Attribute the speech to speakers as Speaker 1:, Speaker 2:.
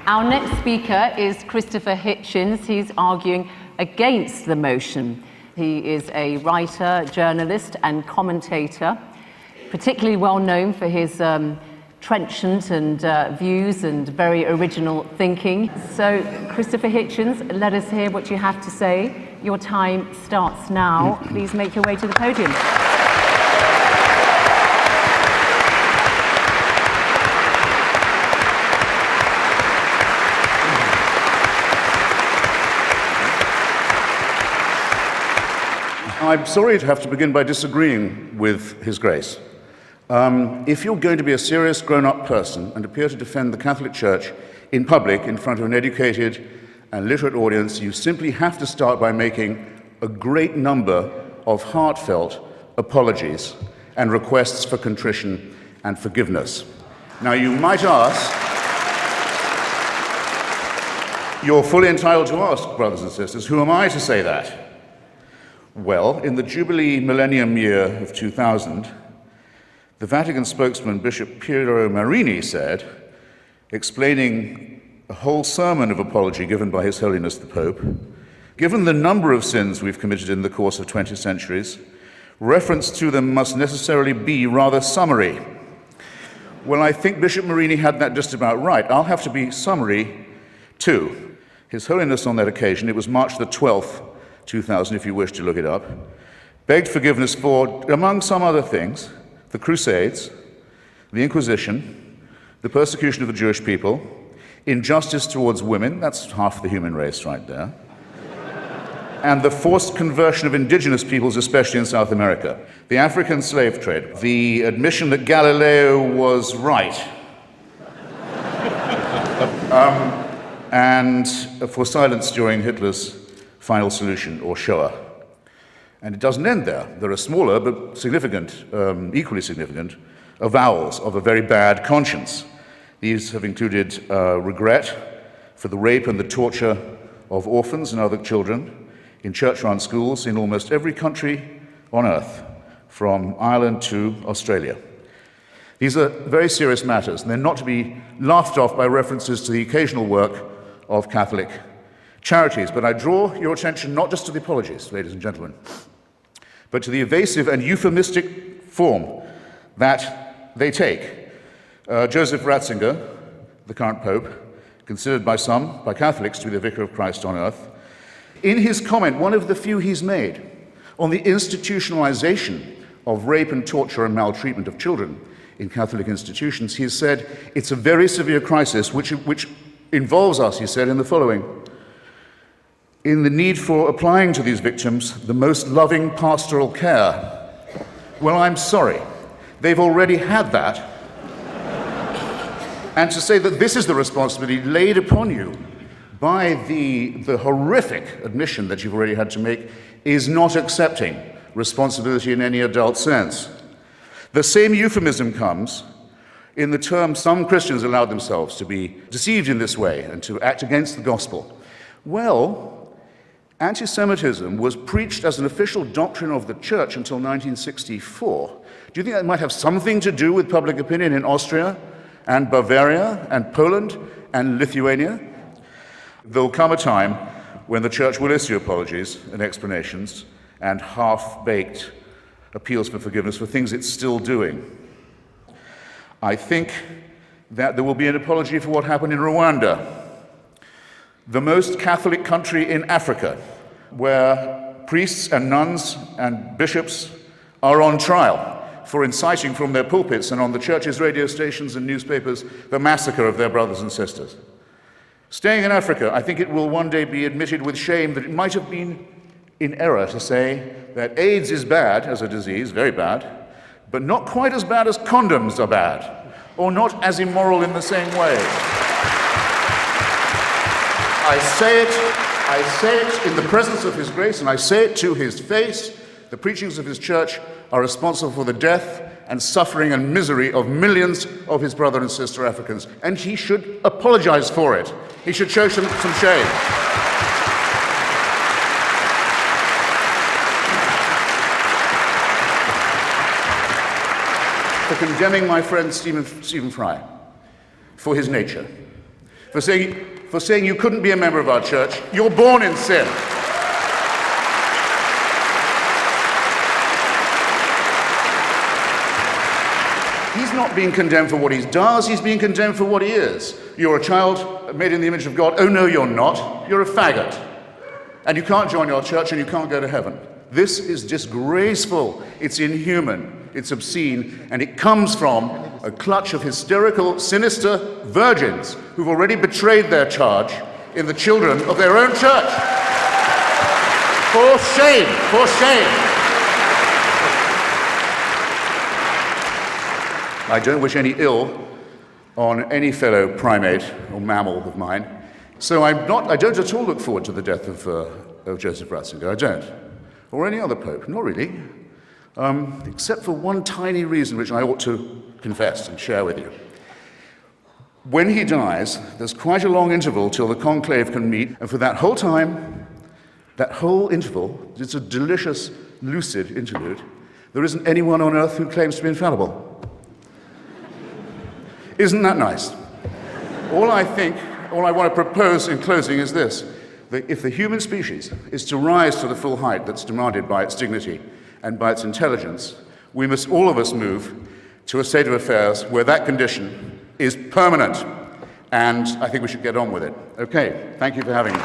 Speaker 1: Our next speaker is Christopher Hitchens. He's arguing against the motion. He is a writer, journalist, and commentator, particularly well known for his trenchant and views and very original thinking. So, Christopher Hitchens, let us hear what you have to say. Your time starts now. Please make your way to the podium.
Speaker 2: I'm sorry to have to begin by disagreeing with His Grace. If you're going to be a serious grown-up person and appear to defend the Catholic Church in public in front of an educated and literate audience, you simply have to start by making a great number of heartfelt apologies and requests for contrition and forgiveness. Now, you might ask, you're fully entitled to ask, brothers and sisters, who am I to say that? Well, in the Jubilee Millennium Year of 2000, the Vatican spokesman, Bishop Piero Marini, said, explaining a whole sermon of apology given by His Holiness the Pope, given the number of sins we've committed in the course of 20 centuries, reference to them must necessarily be rather summary. Well, I think Bishop Marini had that just about right. I'll have to be summary too. His Holiness on that occasion, it was March the 12th, 2000, if you wish to look it up, begged forgiveness for, among some other things, the Crusades, the Inquisition, the persecution of the Jewish people, injustice towards women, that's half the human race right there, and the forced conversion of indigenous peoples, especially in South America, the African slave trade, the admission that Galileo was right, and for silence during Hitler's final solution, or Shoah. And it doesn't end there. There are smaller but significant, equally significant, avowals of a very bad conscience. These have included regret for the rape and the torture of orphans and other children in church-run schools in almost every country on earth, from Ireland to Australia. These are very serious matters, and they're not to be laughed off by references to the occasional work of Catholic charities. But I draw your attention not just to the apologies, ladies and gentlemen, but to the evasive and euphemistic form that they take. Joseph Ratzinger, the current Pope, considered by some, by Catholics, to be the Vicar of Christ on earth, in his comment, one of the few he's made, on the institutionalization of rape and torture and maltreatment of children in Catholic institutions, he has said, it's a very severe crisis which involves us, he said, in the following: in the need for applying to these victims the most loving pastoral care. Well, I'm sorry. They've already had that. And to say that this is the responsibility laid upon you by the horrific admission that you've already had to make is not accepting responsibility in any adult sense. The same euphemism comes in the term some Christians allowed themselves to be deceived in this way and to act against the gospel. Well, anti-Semitism was preached as an official doctrine of the Church until 1964. Do you think that might have something to do with public opinion in Austria and Bavaria and Poland and Lithuania? There'll come a time when the Church will issue apologies and explanations and half-baked appeals for forgiveness for things it's still doing. I think that there will be an apology for what happened in Rwanda, the most Catholic country in Africa, where priests and nuns and bishops are on trial for inciting from their pulpits and on the church's radio stations and newspapers the massacre of their brothers and sisters. Staying in Africa, I think it will one day be admitted with shame that it might have been in error to say that AIDS is bad as a disease, very bad, but not quite as bad as condoms are bad, or not as immoral in the same way. I say it in the presence of His Grace, and I say it to His face. The preachings of His Church are responsible for the death and suffering and misery of millions of His brother and sister Africans, and He should apologize for it. He should show some shame. For condemning my friend Stephen Fry for his nature, for saying you couldn't be a member of our church. You're born in sin. He's not being condemned for what he does, he's being condemned for what he is. You're a child made in the image of God. Oh no, you're not. You're a faggot. And you can't join your church and you can't go to heaven. This is disgraceful, it's inhuman, it's obscene, and it comes from a clutch of hysterical, sinister virgins who've already betrayed their charge in the children of their own church. For shame, for shame. I don't wish any ill on any fellow primate or mammal of mine, so I don't at all look forward to the death of Joseph Ratzinger. I don't. Or any other pope, not really, except for one tiny reason which I ought to confess and share with you. When he dies, there's quite a long interval till the conclave can meet, and for that whole time, that whole interval, it's a delicious, lucid interlude, there isn't anyone on earth who claims to be infallible. Isn't that nice? All I want to propose in closing is this. That if the human species is to rise to the full height that's demanded by its dignity and by its intelligence, we must all of us move to a state of affairs where that condition is permanent. And I think we should get on with it. Okay, thank you for having me.